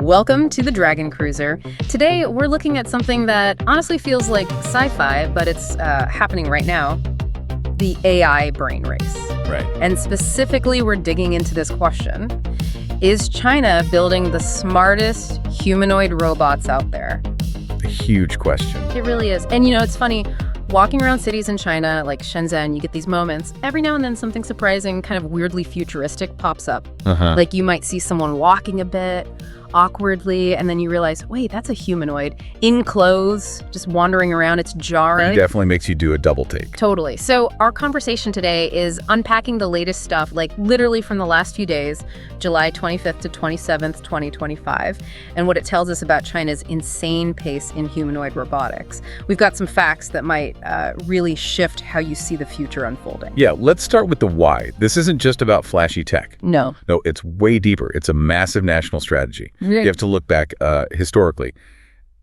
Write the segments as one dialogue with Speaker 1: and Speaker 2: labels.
Speaker 1: Welcome to the DragonCruiser. Today, we're looking at something that honestly feels like sci-fi, but it's happening right now, the AI brain race.
Speaker 2: Right.
Speaker 1: And specifically, we're digging into this question. Is China building the smartest humanoid robots out there?
Speaker 2: A huge question.
Speaker 1: It really is. And it's funny, walking around cities in China, like Shenzhen, you get these moments. Every now and then something surprising, kind of weirdly futuristic pops up. Like you might see someone walking a bit awkwardly, and then you realize, wait, that's a humanoid in clothes, just wandering around. It's jarring.
Speaker 2: It definitely makes you do a double take.
Speaker 1: Totally. So our conversation today is unpacking the latest stuff, like literally from the last few days, July 25th to 27th, 2025, and what it tells us about China's insane pace in humanoid robotics. We've got some facts that might really shift how you see the future unfolding.
Speaker 2: Yeah, let's start with the why. This isn't just about flashy tech.
Speaker 1: No,
Speaker 2: it's way deeper. It's a massive national strategy. You have to look back historically.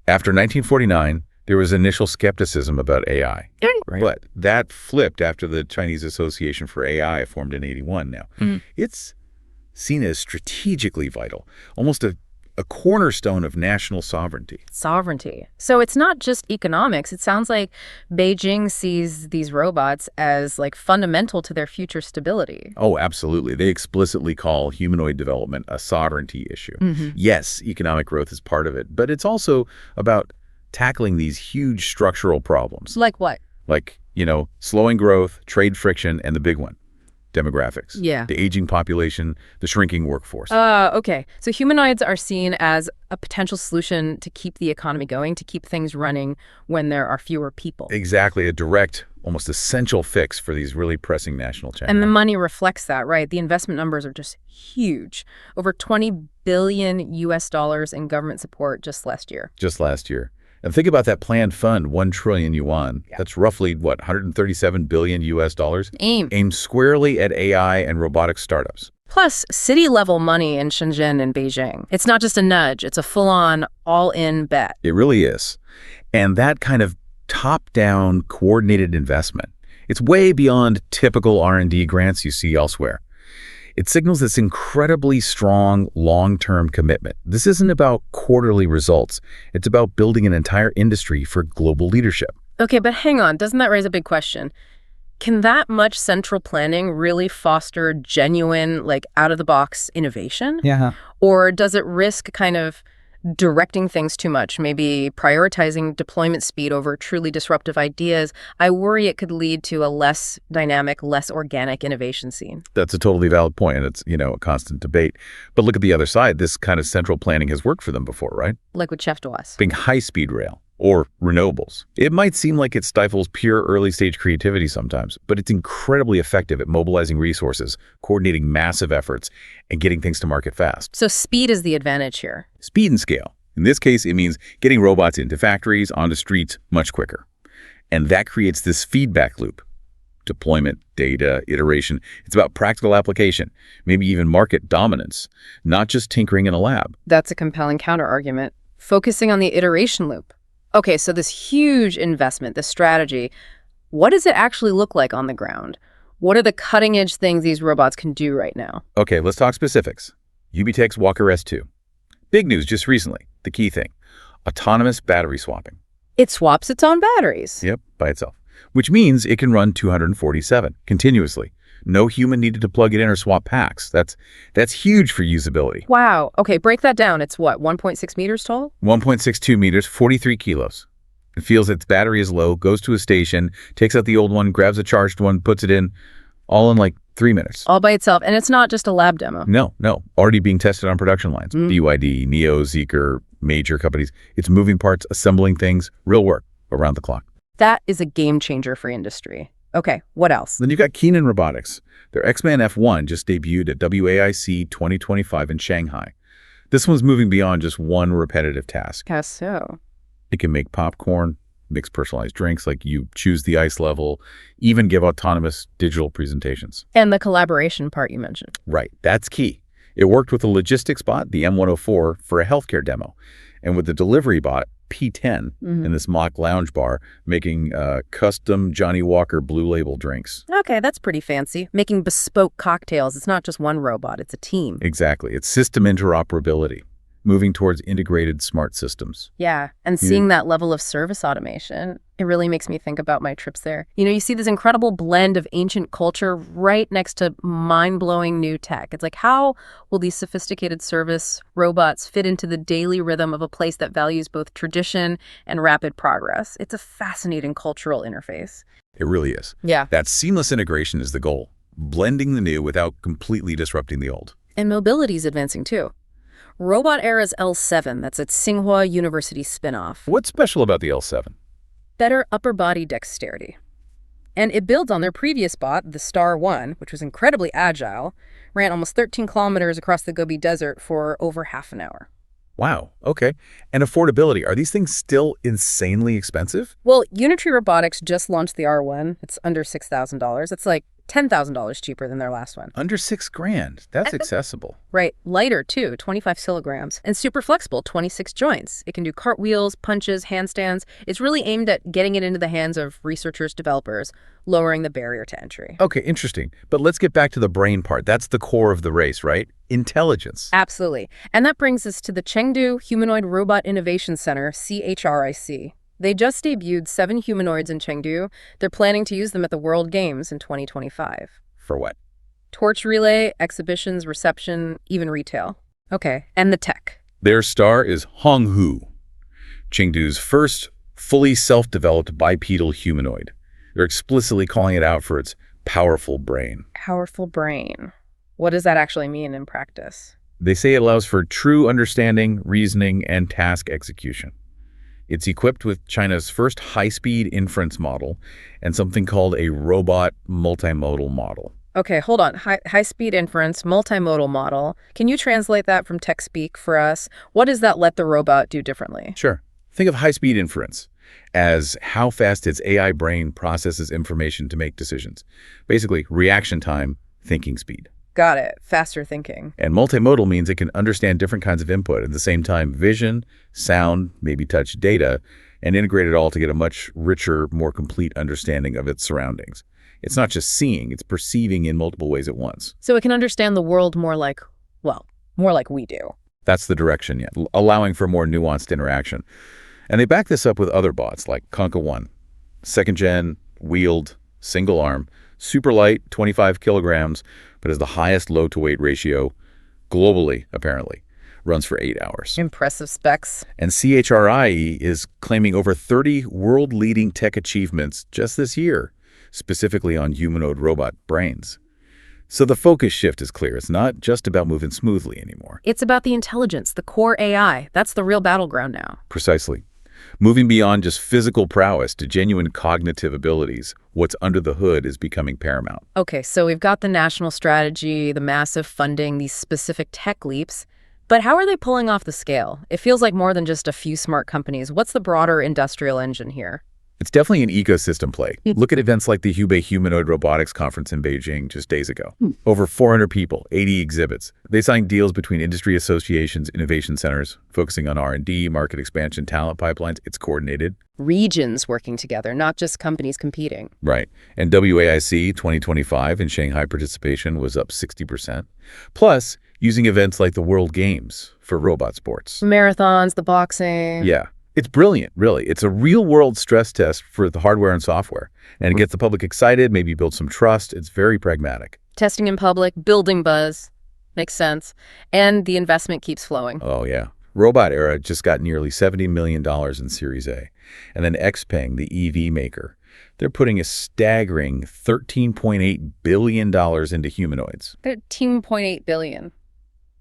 Speaker 2: After 1949, there was initial skepticism about AI. Right. But that flipped after the Chinese Association for AI formed in 81 now. It's seen as strategically vital, almost a cornerstone of national sovereignty.
Speaker 1: Sovereignty. So it's not just economics. It sounds like Beijing sees these robots as like fundamental to their future stability.
Speaker 2: Oh, absolutely. They explicitly call humanoid development a sovereignty issue. Yes, economic growth is part of it, but it's also about tackling these huge structural problems.
Speaker 1: Like what?
Speaker 2: Like, slowing growth, trade friction, and the big one, demographics.
Speaker 1: Yeah.
Speaker 2: The aging population, the shrinking workforce.
Speaker 1: Okay. So humanoids are seen as a potential solution to keep the economy going, to keep things running when there are fewer people.
Speaker 2: Exactly. A direct, almost essential fix for these really pressing national challenges.
Speaker 1: And the money reflects that, right? The investment numbers are just huge. Over 20 billion US dollars in government support just last year.
Speaker 2: Just last year. And think about that planned fund, 1 trillion yuan. Yeah. That's roughly, 137 billion US dollars? Aimed squarely at AI and robotics startups.
Speaker 1: Plus, city-level money in Shenzhen and Beijing. It's not just a nudge. It's a full-on, all-in bet.
Speaker 2: It really is. And that kind of top-down coordinated investment, it's way beyond typical R&D grants you see elsewhere. It signals this incredibly strong long-term commitment. This isn't about quarterly results. It's about building an entire industry for global leadership.
Speaker 1: Okay, but hang on. Doesn't that raise a big question? Can that much central planning really foster genuine, out-of-the-box innovation?
Speaker 2: Yeah.
Speaker 1: Or does it risk kind of directing things too much, maybe prioritizing deployment speed over truly disruptive ideas? I worry it could lead to a less dynamic, less organic innovation scene.
Speaker 2: That's a totally valid point, and it's, a constant debate. But look at the other side. This kind of central planning has worked for them before, right?
Speaker 1: Like with Chef Doise.
Speaker 2: Being high-speed rail or renewables. It might seem like it stifles pure early-stage creativity sometimes, but it's incredibly effective at mobilizing resources, coordinating massive efforts, and getting things to market fast.
Speaker 1: So speed is the advantage here.
Speaker 2: Speed and scale. In this case, it means getting robots into factories, onto streets much quicker. And that creates this feedback loop. Deployment, data, iteration. It's about practical application, maybe even market dominance, not just tinkering in a lab.
Speaker 1: That's a compelling counterargument. Focusing on the iteration loop. Okay, so this huge investment, this strategy, what does it actually look like on the ground? What are the cutting-edge things these robots can do right now?
Speaker 2: Okay, let's talk specifics. UBTech's Walker S2. Big news just recently, the key thing, autonomous battery swapping.
Speaker 1: It swaps its own batteries.
Speaker 2: Yep, by itself, which means it can run 247 continuously. No human needed to plug it in or swap packs. That's huge for usability.
Speaker 1: Wow. Okay, break that down. It's what, 1.6 meters tall?
Speaker 2: 1.62 meters, 43 kilos. It feels its battery is low, goes to a station, takes out the old one, grabs a charged one, puts it in, all in 3 minutes.
Speaker 1: All by itself. And it's not just a lab demo.
Speaker 2: No. Already being tested on production lines. BYD, NIO, Zeekr, major companies. It's moving parts, assembling things, real work around the clock.
Speaker 1: That is a game changer for industry. Okay, what else?
Speaker 2: Then you've got Keenan Robotics. Their X-Man F1 just debuted at WAIC 2025 in Shanghai. This one's moving beyond just one repetitive task.
Speaker 1: How so?
Speaker 2: It can make popcorn, mix personalized drinks, like you choose the ice level, even give autonomous digital presentations.
Speaker 1: And the collaboration part you mentioned.
Speaker 2: Right, that's key. It worked with the logistics bot, the M104, for a healthcare demo. And with the delivery bot, P10, in this mock lounge bar, making custom Johnny Walker Blue Label drinks.
Speaker 1: Okay, that's pretty fancy. Making bespoke cocktails. It's not just one robot, it's a team.
Speaker 2: Exactly. It's system interoperability. moving towards integrated smart systems.
Speaker 1: Yeah, and seeing that level of service automation, it really makes me think about my trips there. You see this incredible blend of ancient culture right next to mind-blowing new tech. It's like, how will these sophisticated service robots fit into the daily rhythm of a place that values both tradition and rapid progress? It's a fascinating cultural interface.
Speaker 2: It really is.
Speaker 1: Yeah.
Speaker 2: That seamless integration is the goal, blending the new without completely disrupting the old.
Speaker 1: And mobility is advancing too. Robot Era's L7, that's a Tsinghua University spinoff.
Speaker 2: What's special about the L7?
Speaker 1: Better upper body dexterity. And it builds on their previous bot, the Star 1, which was incredibly agile, ran almost 13 kilometers across the Gobi Desert for over half an hour.
Speaker 2: Wow, okay. And affordability, are these things still insanely expensive?
Speaker 1: Well, Unitree Robotics just launched the R1. It's under $6,000. It's like $10,000 cheaper than their last one.
Speaker 2: Under $6,000. That's accessible.
Speaker 1: Right. Lighter, too, 25 kilograms. And super flexible, 26 joints. It can do cartwheels, punches, handstands. It's really aimed at getting it into the hands of researchers, developers, lowering the barrier to entry.
Speaker 2: Okay, interesting. But let's get back to the brain part. That's the core of the race, right? Intelligence.
Speaker 1: Absolutely. And that brings us to the Chengdu Humanoid Robot Innovation Center, CHRIC. They just debuted 7 humanoids in Chengdu. They're planning to use them at the World Games in 2025.
Speaker 2: For what?
Speaker 1: Torch relay, exhibitions, reception, even retail. Okay, and the tech.
Speaker 2: Their star is Honghu, Chengdu's first fully self-developed bipedal humanoid. They're explicitly calling it out for its powerful brain.
Speaker 1: Powerful brain. What does that actually mean in practice?
Speaker 2: They say it allows for true understanding, reasoning, and task execution. It's equipped with China's first high-speed inference model and something called a robot multimodal model.
Speaker 1: Okay, hold on. High-speed inference, multimodal model. Can you translate that from tech speak for us? What does that let the robot do differently?
Speaker 2: Sure. Think of high-speed inference as how fast its AI brain processes information to make decisions. Basically, reaction time, thinking speed.
Speaker 1: Got it. Faster thinking.
Speaker 2: And multimodal means it can understand different kinds of input, at the same time vision, sound, maybe touch data, and integrate it all to get a much richer, more complete understanding of its surroundings. It's not just seeing, it's perceiving in multiple ways at once.
Speaker 1: So it can understand the world more like we do.
Speaker 2: That's the direction, yeah, allowing for more nuanced interaction. And they back this up with other bots like Konka 1, second gen, wheeled, single arm, super light, 25 kilograms, but has the highest low-to-weight ratio globally, apparently. Runs for 8 hours.
Speaker 1: Impressive specs.
Speaker 2: And CHRIE is claiming over 30 world-leading tech achievements just this year, specifically on humanoid robot brains. So the focus shift is clear. It's not just about moving smoothly anymore.
Speaker 1: It's about the intelligence, the core AI. That's the real battleground now.
Speaker 2: Precisely. Moving beyond just physical prowess to genuine cognitive abilities, what's under the hood is becoming paramount.
Speaker 1: Okay, so we've got the national strategy, the massive funding, these specific tech leaps. But how are they pulling off the scale? It feels like more than just a few smart companies. What's the broader industrial engine here?
Speaker 2: It's definitely an ecosystem play. Look at events like the Hubei Humanoid Robotics Conference in Beijing just days ago. Over 400 people, 80 exhibits. They signed deals between industry associations, innovation centers, focusing on R&D, market expansion, talent pipelines. It's coordinated.
Speaker 1: Regions working together, not just companies competing.
Speaker 2: Right. And WAIC 2025 in Shanghai participation was up 60%. Plus, using events like the World Games for robot sports.
Speaker 1: Marathons, the boxing.
Speaker 2: Yeah. It's brilliant, really. It's a real-world stress test for the hardware and software. And it gets the public excited, maybe build some trust. It's very pragmatic.
Speaker 1: Testing in public, building buzz. Makes sense. And the investment keeps flowing.
Speaker 2: Oh, yeah. Robot Era just got nearly $70 million in Series A. And then XPeng, the EV maker, they're putting a staggering $13.8 billion into humanoids.
Speaker 1: $13.8 billion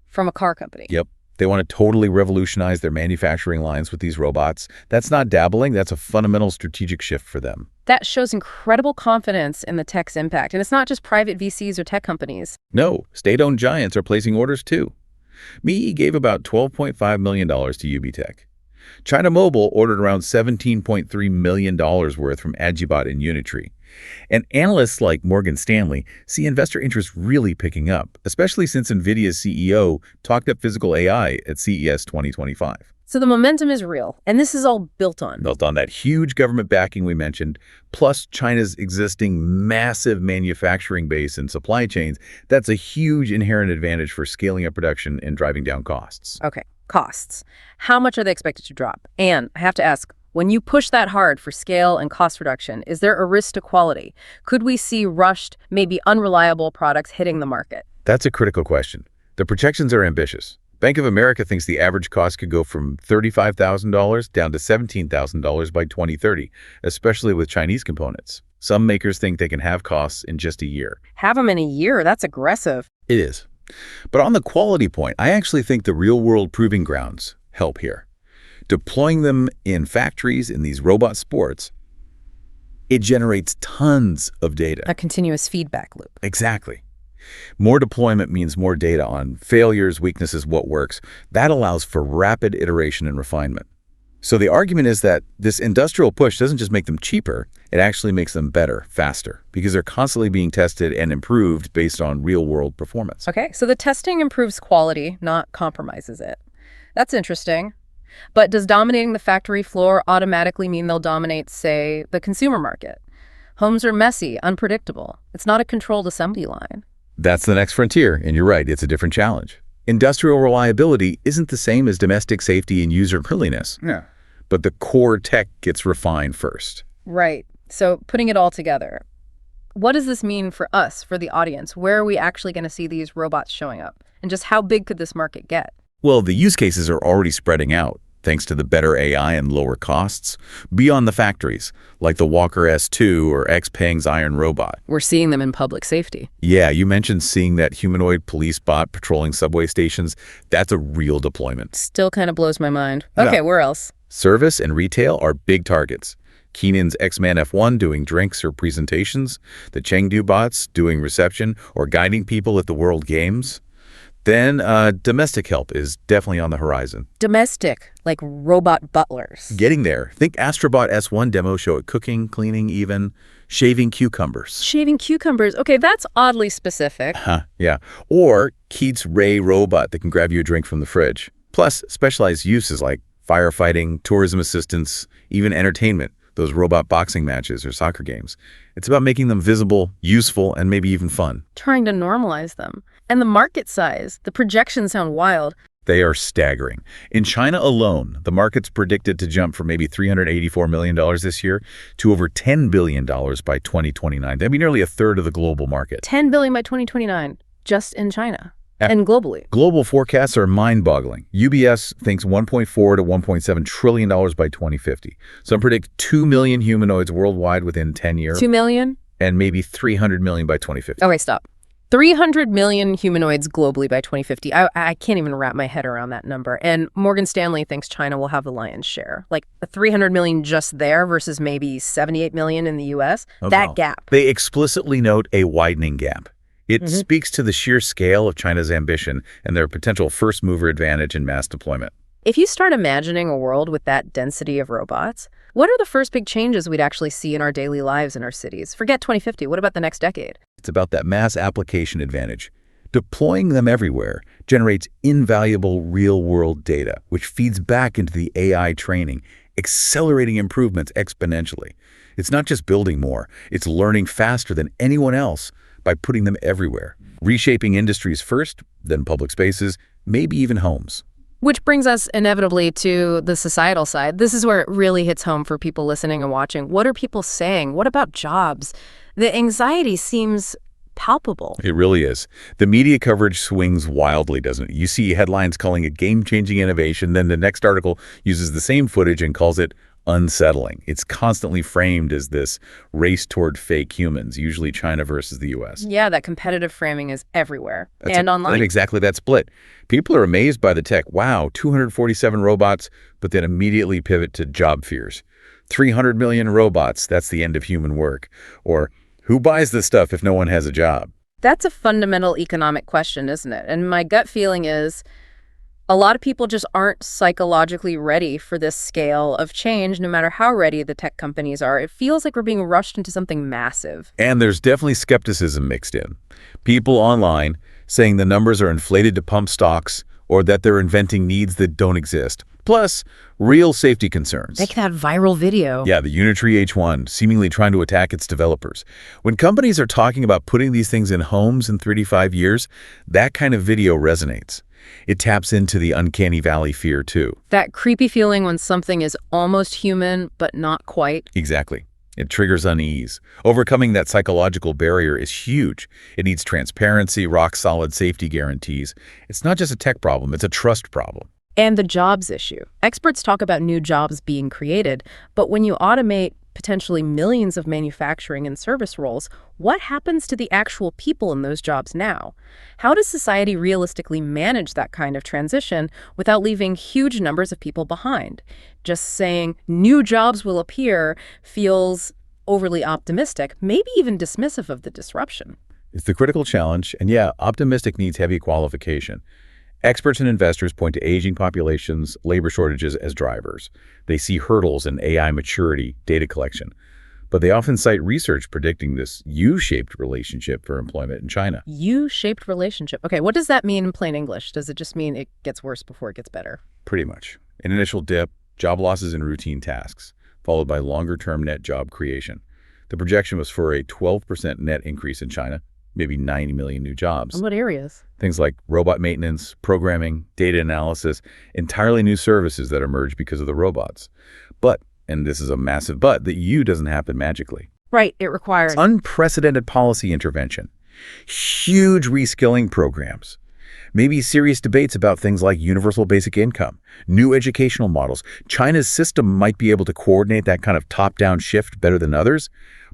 Speaker 1: from a car company.
Speaker 2: Yep. They want to totally revolutionize their manufacturing lines with these robots. That's not dabbling. That's a fundamental strategic shift for them.
Speaker 1: That shows incredible confidence in the tech's impact. And it's not just private VCs or tech companies.
Speaker 2: No, state-owned giants are placing orders too. MII gave about $12.5 million to UBTech. China Mobile ordered around $17.3 million worth from Agibot and Unitree. And analysts like Morgan Stanley see investor interest really picking up, especially since NVIDIA's CEO talked up physical AI at CES 2025.
Speaker 1: So the momentum is real, and this is all built on
Speaker 2: that huge government backing we mentioned, plus China's existing massive manufacturing base and supply chains. That's a huge inherent advantage for scaling up production and driving down costs.
Speaker 1: Okay. Costs. How much are they expected to drop? And I have to ask, when you push that hard for scale and cost reduction, is there a risk to quality? Could we see rushed, maybe unreliable products hitting the market?
Speaker 2: That's a critical question. The projections are ambitious. Bank of America thinks the average cost could go from $35,000 down to $17,000 by 2030, especially with Chinese components. Some makers think they can have costs in just a year.
Speaker 1: Have them in a year? That's aggressive.
Speaker 2: It is. But on the quality point, I actually think the real-world proving grounds help here. Deploying them in factories in these robot sports, it generates tons of data.
Speaker 1: A continuous feedback loop.
Speaker 2: Exactly. More deployment means more data on failures, weaknesses, what works. That allows for rapid iteration and refinement. So the argument is that this industrial push doesn't just make them cheaper, it actually makes them better, faster, because they're constantly being tested and improved based on real-world performance.
Speaker 1: Okay, so the testing improves quality, not compromises it. That's interesting. But does dominating the factory floor automatically mean they'll dominate, say, the consumer market? Homes are messy, unpredictable. It's not a controlled assembly line.
Speaker 2: That's the next frontier, and you're right, it's a different challenge. Industrial reliability isn't the same as domestic safety and user-friendliness. Yeah. But the core tech gets refined first.
Speaker 1: Right. So putting it all together, what does this mean for us, for the audience? Where are we actually going to see these robots showing up? And just how big could this market get?
Speaker 2: Well, the use cases are already spreading out, thanks to the better AI and lower costs, beyond the factories, like the Walker S2 or XPeng's Iron Robot.
Speaker 1: We're seeing them in public safety.
Speaker 2: Yeah, you mentioned seeing that humanoid police bot patrolling subway stations. That's a real deployment.
Speaker 1: Still kind of blows my mind. Okay, yeah. Where else?
Speaker 2: Service and retail are big targets. Keenan's X-Man F1 doing drinks or presentations, the Chengdu bots doing reception or guiding people at the World Games. Then domestic help is definitely on the horizon.
Speaker 1: Domestic, like robot butlers.
Speaker 2: Getting there. Think Astrobot S1 demo show it cooking, cleaning, even shaving cucumbers.
Speaker 1: Shaving cucumbers. Okay, that's oddly specific.
Speaker 2: Yeah. Or Keats Ray robot that can grab you a drink from the fridge. Plus, specialized uses like firefighting, tourism assistance, even entertainment, those robot boxing matches or soccer games. It's about making them visible, useful, and maybe even fun.
Speaker 1: Trying to normalize them. And the market size, the projections sound wild.
Speaker 2: They are staggering. In China alone, the market's predicted to jump from maybe $384 million this year to over $10 billion by 2029. That'd be nearly a third of the global market.
Speaker 1: $10 billion by 2029, just in China. And globally.
Speaker 2: Global forecasts are mind-boggling. UBS thinks $1.4 to $1.7 trillion by 2050. Some predict 2 million humanoids worldwide within 10 years.
Speaker 1: 2 million?
Speaker 2: And maybe 300 million by 2050.
Speaker 1: Okay, stop. 300 million humanoids globally by 2050. I can't even wrap my head around that number. And Morgan Stanley thinks China will have the lion's share. Like 300 million just there versus maybe 78 million in the US. That gap.
Speaker 2: They explicitly note a widening gap. It speaks to the sheer scale of China's ambition and their potential first-mover advantage in mass deployment.
Speaker 1: If you start imagining a world with that density of robots, what are the first big changes we'd actually see in our daily lives in our cities? Forget 2050. What about the next decade?
Speaker 2: It's about that mass application advantage. Deploying them everywhere generates invaluable real-world data, which feeds back into the AI training, accelerating improvements exponentially. It's not just building more, it's learning faster than anyone else by putting them everywhere, reshaping industries first, then public spaces, maybe even homes.
Speaker 1: Which brings us inevitably to the societal side. This is where it really hits home for people listening and watching. What are people saying? What about jobs? The anxiety seems palpable.
Speaker 2: It really is. The media coverage swings wildly, doesn't it? You see headlines calling it game-changing innovation, then the next article uses the same footage and calls it unsettling. It's constantly framed as this race toward fake humans, usually China versus the US.
Speaker 1: Yeah, that competitive framing is everywhere and online.
Speaker 2: Exactly that split. People are amazed by the tech. Wow, 247 robots, but then immediately pivot to job fears. 300 million robots, that's the end of human work. Or who buys this stuff if no one has a job?
Speaker 1: That's a fundamental economic question, isn't it? And my gut feeling is a lot of people just aren't psychologically ready for this scale of change, no matter how ready the tech companies are. It feels like we're being rushed into something massive.
Speaker 2: And there's definitely skepticism mixed in. People online saying the numbers are inflated to pump stocks or that they're inventing needs that don't exist. Plus, real safety concerns.
Speaker 1: Like that viral video.
Speaker 2: Yeah, the Unitree H1 seemingly trying to attack its developers. When companies are talking about putting these things in homes in 3 to 5 years, that kind of video resonates. It taps into the uncanny valley fear, too.
Speaker 1: That creepy feeling when something is almost human, but not quite.
Speaker 2: Exactly. It triggers unease. Overcoming that psychological barrier is huge. It needs transparency, rock-solid safety guarantees. It's not just a tech problem, it's a trust problem.
Speaker 1: And the jobs issue. Experts talk about new jobs being created, but when you automate potentially millions of manufacturing and service roles, what happens to the actual people in those jobs now? How does society realistically manage that kind of transition without leaving huge numbers of people behind? Just saying new jobs will appear feels overly optimistic, maybe even dismissive of the disruption.
Speaker 2: It's the critical challenge, and yeah, optimistic needs heavy qualification. Experts and investors point to aging populations, labor shortages as drivers. They see hurdles in AI maturity, data collection. But they often cite research predicting this U-shaped relationship for employment in China.
Speaker 1: U-shaped relationship. Okay, what does that mean in plain English? Does it just mean it gets worse before it gets better?
Speaker 2: Pretty much. An initial dip, job losses in routine tasks, followed by longer-term net job creation. The projection was for a 12% net increase in China, maybe 90 million new jobs.
Speaker 1: In what areas?
Speaker 2: Things like robot maintenance, programming, data analysis, entirely new services that emerge because of the robots. But, and this is a massive but, the U doesn't happen magically.
Speaker 1: Right, it requires
Speaker 2: unprecedented policy intervention, huge reskilling programs, maybe serious debates about things like universal basic income, new educational models. China's system might be able to coordinate that kind of top-down shift better than others,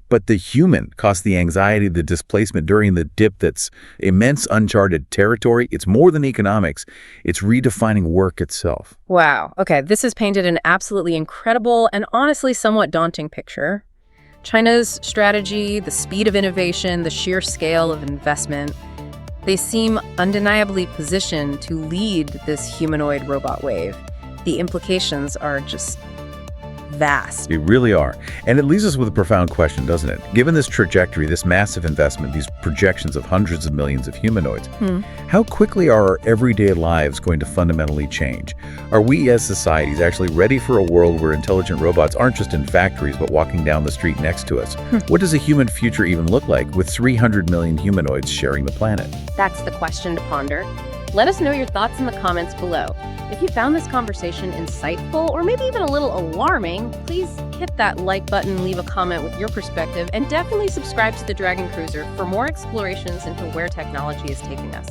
Speaker 2: but the human costs the anxiety, the displacement during the dip that's immense uncharted territory. It's more than economics. It's redefining work itself.
Speaker 1: Wow. Okay, this has painted an absolutely incredible and honestly somewhat daunting picture. China's strategy, the speed of innovation, the sheer scale of investment, they seem undeniably positioned to lead this humanoid robot wave. The implications are just vast.
Speaker 2: They really are. And it leaves us with a profound question, doesn't it? Given this trajectory, this massive investment, these projections of hundreds of millions of humanoids, how quickly are our everyday lives going to fundamentally change? Are we as societies actually ready for a world where intelligent robots aren't just in factories but walking down the street next to us? What does a human future even look like with 300 million humanoids sharing the planet?
Speaker 1: That's the question to ponder. Let us know your thoughts in the comments below. If you found this conversation insightful or maybe even a little alarming, please hit that like button, leave a comment with your perspective, and definitely subscribe to the DragonCruiser for more explorations into where technology is taking us.